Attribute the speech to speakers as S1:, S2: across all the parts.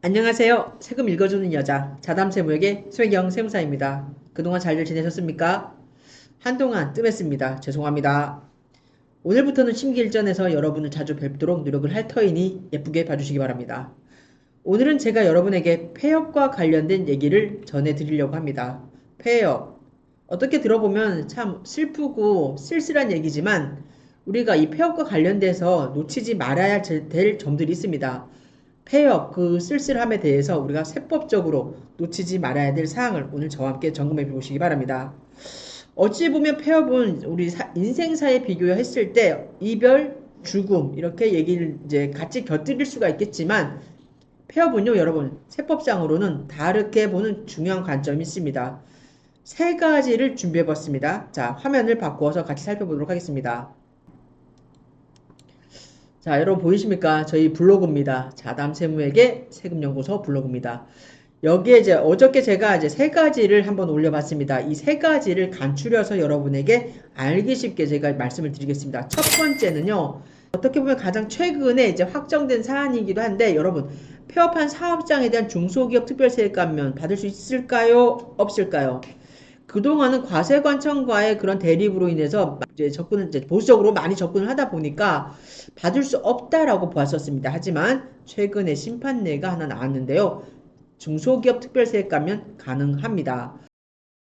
S1: 안녕하세요. 세금 읽어주는 여자 자담세무에게 최경 세무사입니다. 그동안 잘들 지내셨습니까? 한동안 뜸했습니다. 죄송합니다. 오늘부터는 심기일전에서 여러분을 자주 뵙도록 노력을 할 터이니 예쁘게 봐주시기 바랍니다. 오늘은 제가 여러분에게 폐업과 관련된 얘기를 전해드리려고 합니다. 폐업. 어떻게 들어보면 참 슬프고 쓸쓸한 얘기지만 우리가 이 폐업과 관련돼서 놓치지 말아야 될 점들이 있습니다. 폐업, 그 쓸쓸함에 대해서 우리가 세법적으로 놓치지 말아야 될 사항을 오늘 저와 함께 점검해 보시기 바랍니다. 어찌 보면 폐업은 우리 인생사에 비교했을 때 이별, 죽음 이렇게 얘기를 이제 같이 곁들일 수가 있겠지만 폐업은요 여러분 세법상으로는 다르게 보는 중요한 관점이 있습니다. 세 가지를 준비해 봤습니다. 자, 화면을 바꾸어서 같이 살펴보도록 하겠습니다. 자, 여러분 보이십니까? 저희 블로그입니다. 자담세무에게 세금연구소 블로그입니다. 여기에 이제 어저께 제가 이제 세 가지를 한번 올려봤습니다. 이 세 가지를 간추려서 여러분에게 알기 쉽게 제가 말씀을 드리겠습니다. 첫 번째는요, 어떻게 보면 가장 최근에 이제 확정된 사안이기도 한데, 여러분, 폐업한 사업장에 대한 중소기업 특별세액 감면 받을 수 있을까요? 없을까요? 그동안은 과세관청과의 그런 대립으로 인해서 이제 보수적으로 많이 접근을 하다 보니까 받을 수 없다라고 보았었습니다. 하지만 최근에 심판례가 하나 나왔는데요. 중소기업 특별세액 감면 가능합니다.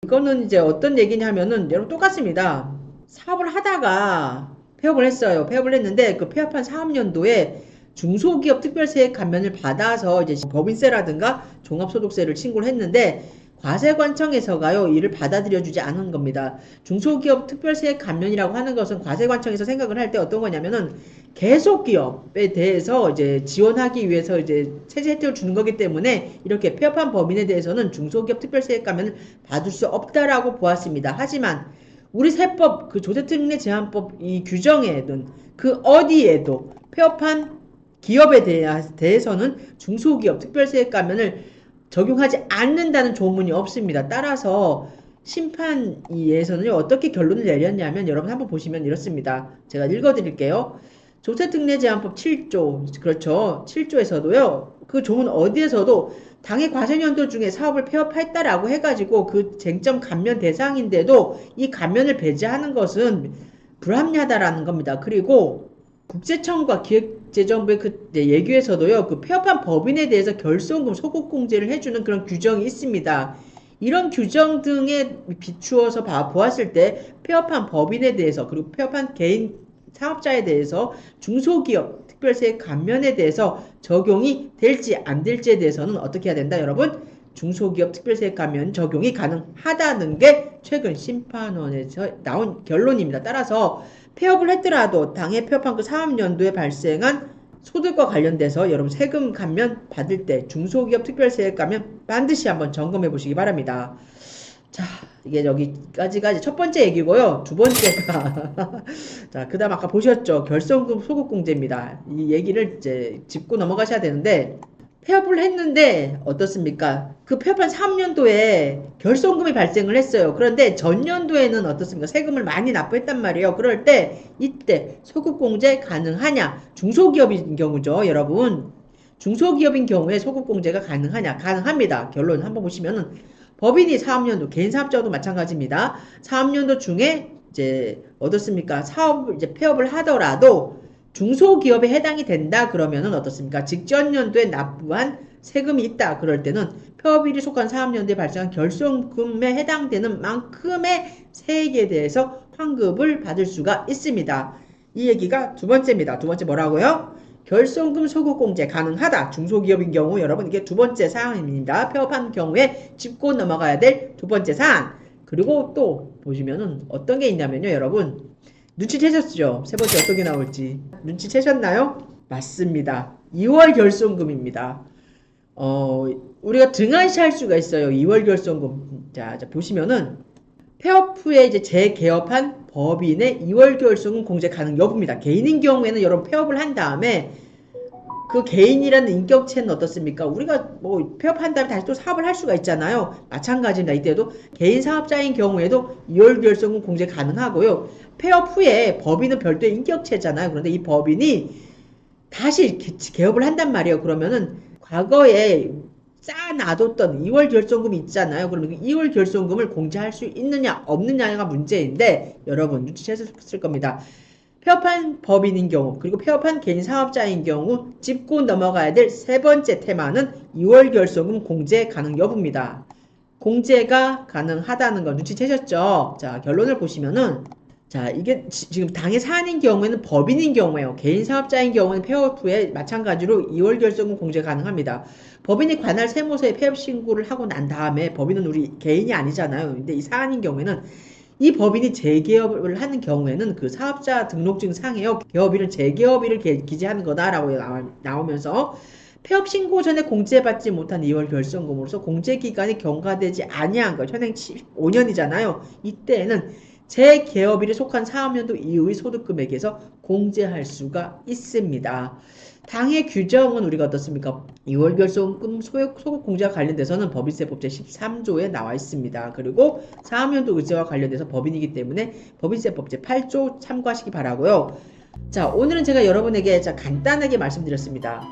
S1: 이거는 이제 어떤 얘기냐면은 여러분 똑같습니다. 사업을 하다가 폐업을 했어요. 폐업을 했는데 그 폐업한 사업연도에 중소기업 특별세액 감면을 받아서 이제 법인세라든가 종합소득세를 신고를 했는데 과세관청에서가요 이를 받아들여주지 않은 겁니다. 중소기업 특별세액 감면이라고 하는 것은 과세관청에서 생각을 할 때 어떤 거냐면은 계속 기업에 대해서 이제 지원하기 위해서 이제 세제 혜택을 주는 거기 때문에 이렇게 폐업한 법인에 대해서는 중소기업 특별세액 감면을 받을 수 없다라고 보았습니다. 하지만 우리 세법 그 조세특례 제한법 이 규정에는 그 어디에도 폐업한 기업에 대해서는 중소기업 특별세액 감면을 적용하지 않는다는 조문이 없습니다. 따라서 심판위에서는 어떻게 결론을 내렸냐면 여러분 한번 보시면 이렇습니다. 제가 읽어드릴게요. 조세특례제한법 7조 그렇죠. 7조에서도요. 그 조문 어디에서도 당해 과세년도 중에 사업을 폐업했다라고 해가지고 그 쟁점 감면 대상인데도 이 감면을 배제하는 것은 불합리하다라는 겁니다. 그리고 국세청과 기획재정부의 그 예규에서도요, 그 폐업한 법인에 대해서 결손금 소급공제를 해주는 그런 규정이 있습니다. 이런 규정 등에 비추어서 보았을 때 폐업한 법인에 대해서 그리고 폐업한 개인 사업자에 대해서 중소기업 특별세 감면에 대해서 적용이 될지 안 될지에 대해서는 어떻게 해야 된다 여러분? 중소기업 특별세 감면 적용이 가능하다는 게 최근 심판원에서 나온 결론입니다. 따라서 폐업을 했더라도 당해 폐업한 그 사업연도에 발생한 소득과 관련돼서 여러분 세금 감면 받을 때 중소기업 특별세액 감면 반드시 한번 점검해 보시기 바랍니다. 자, 이게 여기까지가 이제 첫 번째 얘기고요. 두 번째가 자, 그다음 아까 보셨죠? 결손금 소급공제입니다. 이 얘기를 이제 짚고 넘어가셔야 되는데 폐업을 했는데 어떻습니까? 그 폐업한 3년도에 결손금이 발생을 했어요. 그런데 전년도에는 어떻습니까? 세금을 많이 납부했단 말이에요. 그럴 때 이때 소급공제 가능하냐? 중소기업인 경우죠, 여러분. 중소기업인 경우에 소급공제가 가능하냐? 가능합니다. 결론 한번 보시면은 법인이 사업연도, 개인 사업자도 마찬가지입니다. 사업연도 중에 이제 어떻습니까? 사업을 이제 폐업을 하더라도 중소기업에 해당이 된다 그러면은 어떻습니까? 직전 연도에 납부한 세금이 있다 그럴 때는 폐업일이 속한 사업연도에 발생한 결손금에 해당되는 만큼의 세액에 대해서 환급을 받을 수가 있습니다. 이 얘기가 두 번째입니다. 두 번째 뭐라고요? 결손금 소급공제 가능하다. 중소기업인 경우 여러분 이게 두 번째 사항입니다. 폐업한 경우에 짚고 넘어가야 될 두 번째 사항. 그리고 또 보시면은 어떤 게 있냐면요 여러분 눈치채셨죠? 세 번째 어떤 게 나올지 눈치채셨나요? 맞습니다. 2월 결손금입니다. 우리가 등한시할 수가 있어요. 2월 결손금. 자, 보시면은 폐업 후에 이제 재개업한 법인의 2월 결손금 공제 가능 여부입니다. 개인인 경우에는 여러분 폐업을 한 다음에 그 개인이라는 인격체는 어떻습니까? 우리가 뭐 폐업한 다음에 다시 또 사업을 할 수가 있잖아요. 마찬가지입니다. 이때도 개인 사업자인 경우에도 2월 결손금 공제 가능하고요. 폐업 후에 법인은 별도의 인격체잖아요. 그런데 이 법인이 다시 개업을 한단 말이에요. 그러면은 과거에 쌓아놔뒀던 2월 결손금이 있잖아요. 그러면 그 2월 결손금을 공제할 수 있느냐 없느냐가 문제인데 여러분 눈치채셨을 겁니다. 폐업한 법인인 경우 그리고 폐업한 개인 사업자인 경우 짚고 넘어가야 될 세 번째 테마는 2월 결손금 공제 가능 여부입니다. 공제가 가능하다는 거 눈치채셨죠? 자, 결론을 보시면은 자, 이게 지금 당해 사안인 경우에는 법인인 경우에요. 개인 사업자인 경우는 폐업 후에 마찬가지로 2월 결손금 공제 가능합니다. 법인이 관할 세무서에 폐업 신고를 하고 난 다음에 법인은 우리 개인이 아니잖아요. 근데 이 사안인 경우에는 이 법인이 재개업을 하는 경우에는 그 사업자 등록증 상에요. 개업일은 재개업일을 기재하는 거다라고 나오면서 폐업 신고 전에 공제받지 못한 2월 결손금으로서 공제 기간이 경과되지 아니한 것, 현행 5년이잖아요. 이때에는 재개업일에 속한 사업연도 이후의 소득금액에서 공제할 수가 있습니다. 당해 규정은 우리가 어떻습니까? 2월 결손금 소득 공제와 관련돼서는 법인세법 제13조에 나와 있습니다. 그리고 사업연도 의제와 관련돼서 법인이기 때문에 법인세법 제8조 참고하시기 바라고요. 자, 오늘은 제가 여러분에게 간단하게 말씀드렸습니다.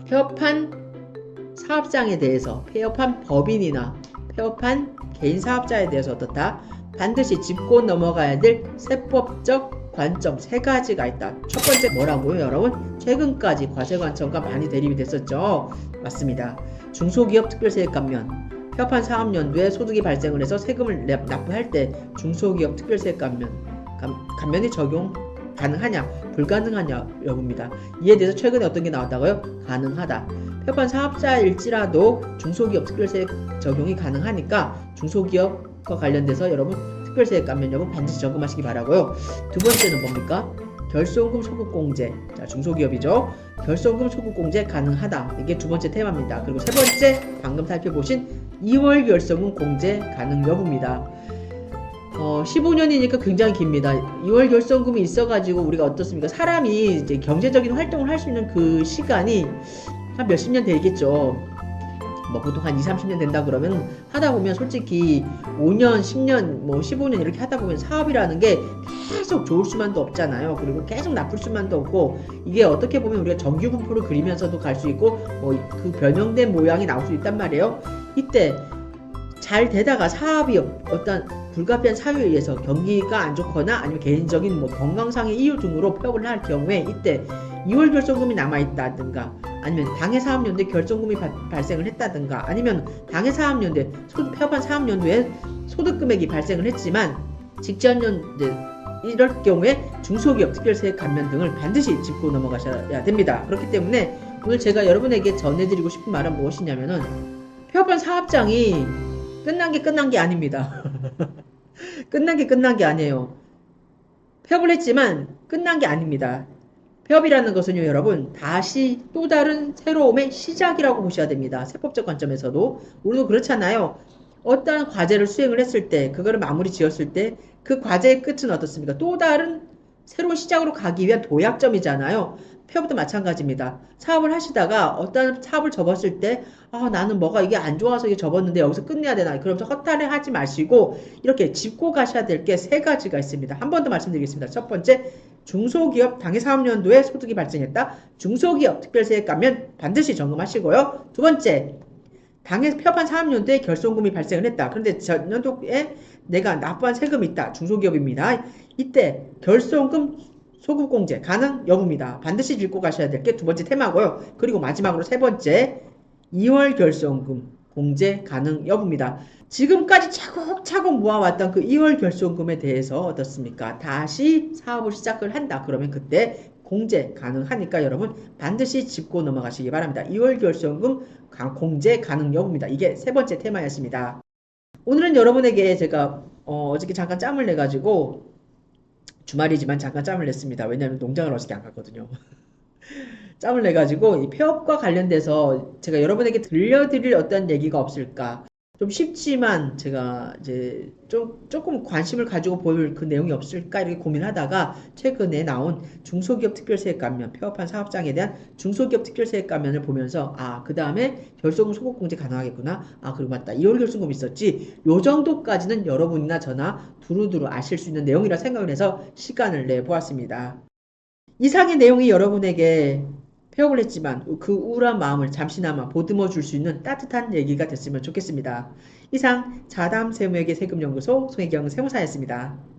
S1: 폐업한 사업장에 대해서, 폐업한 법인이나 폐업한 개인 사업자에 대해서 어떻다? 반드시 짚고 넘어가야 될 세법적 관점 세 가지가 있다. 첫 번째 뭐라고요, 여러분? 최근까지 과세관청과 많이 대립이 됐었죠. 맞습니다. 중소기업 특별세액 감면, 폐업한 사업연도에 소득이 발생을 해서 세금을 납부할 때 중소기업 특별세액 감면이 적용 가능하냐, 불가능하냐 여부입니다. 이에 대해서 최근에 어떤 게 나왔다고요? 가능하다. 폐업한 사업자일지라도 중소기업 특별세액 적용이 가능하니까 중소기업과 관련돼서 여러분 특별세액 감면 여부 반드시 점검하시기 바라고요. 두 번째는 뭡니까? 결손금 소급공제. 자, 중소기업이죠. 결손금 소급공제 가능하다. 이게 두 번째 테마입니다. 그리고 세 번째 방금 살펴보신 2월 결손금 공제 가능 여부입니다. 15년이니까 굉장히 깁니다. 2월 결손금이 있어가지고 우리가 어떻습니까? 사람이 이제 경제적인 활동을 할 수 있는 그 시간이 한 몇십 년 되겠죠. 뭐 보통 한 20, 30년 된다 그러면 하다 보면 솔직히 5년, 10년, 뭐 15년 이렇게 하다 보면 사업이라는 게 계속 좋을 수만도 없잖아요. 그리고 계속 나쁠 수만도 없고 이게 어떻게 보면 우리가 정규분포를 그리면서도 갈 수 있고 뭐 그 변형된 모양이 나올 수 있단 말이에요. 이때 잘 되다가 사업이 어떤 불가피한 사유에 의해서 경기가 안 좋거나 아니면 개인적인 뭐 건강상의 이유 등으로 폐업을 할 경우에 이때 2월 결손금이 남아있다든가 아니면 당해 사업연도에 결손금이 발생을 했다든가 아니면 당해 사업연도에 폐업한 사업연도에 소득금액이 발생을 했지만 직전 연도 이럴 경우에 중소기업 특별세액 감면 등을 반드시 짚고 넘어가셔야 됩니다. 그렇기 때문에 오늘 제가 여러분에게 전해드리고 싶은 말은 무엇이냐면은 폐업한 사업장이 끝난 게 아닙니다. 끝난 게 아니에요. 폐업을 했지만 끝난 게 아닙니다. 폐업이라는 것은요, 여러분, 다시 또 다른 새로움의 시작이라고 보셔야 됩니다. 세법적 관점에서도. 우리도 그렇잖아요. 어떠한 과제를 수행을 했을 때, 그거를 마무리 지었을 때, 그 과제의 끝은 어떻습니까? 또 다른 새로운 시작으로 가기 위한 도약점이잖아요. 폐업도 마찬가지입니다. 사업을 하시다가 어떤 사업을 접었을 때 나는 뭐가 이게 안 좋아서 이게 접었는데 여기서 끝내야 되나 그러면서 허탈해 하지 마시고 이렇게 짚고 가셔야 될 게 세 가지가 있습니다. 한 번 더 말씀드리겠습니다. 첫 번째, 중소기업 당해 사업연도에 소득이 발생했다. 중소기업 특별세액 감면 반드시 점검하시고요. 두 번째, 당해 폐업한 사업연도에 결손금이 발생을 했다. 그런데 전년도에 내가 납부한 세금이 있다. 중소기업입니다. 이때 결손금 소급공제 가능 여부입니다. 반드시 짚고 가셔야 될 게 두 번째 테마고요. 그리고 마지막으로 세 번째 2월 결손금 공제 가능 여부입니다. 지금까지 차곡차곡 모아왔던 그 2월 결손금에 대해서 어떻습니까? 다시 사업을 시작을 한다. 그러면 그때 공제 가능하니까 여러분 반드시 짚고 넘어가시기 바랍니다. 2월 결손금 공제 가능 여부입니다. 이게 세 번째 테마였습니다. 오늘은 여러분에게 제가 어저께 잠깐 짬을 내가지고 주말이지만 잠깐 짬을 냈습니다. 왜냐하면 농장을 어저께 안 갔거든요. 짬을 내가지고 이 폐업과 관련돼서 제가 여러분에게 들려드릴 어떤 얘기가 없을까. 좀 쉽지만 제가 이제 조금 관심을 가지고 볼 그 내용이 없을까 이렇게 고민하다가 최근에 나온 중소기업 특별세액 감면, 폐업한 사업장에 대한 중소기업 특별세액 감면을 보면서 그 다음에 결손금 소급공제 가능하겠구나. 그리고 맞다. 2월 결손금 있었지. 요 정도까지는 여러분이나 저나 두루두루 아실 수 있는 내용이라 생각을 해서 시간을 내보았습니다. 이상의 내용이 여러분에게 폐업을 했지만 그 우울한 마음을 잠시나마 보듬어 줄 수 있는 따뜻한 얘기가 됐으면 좋겠습니다. 이상 자담 세무회계 세금연구소 송혜경 세무사였습니다.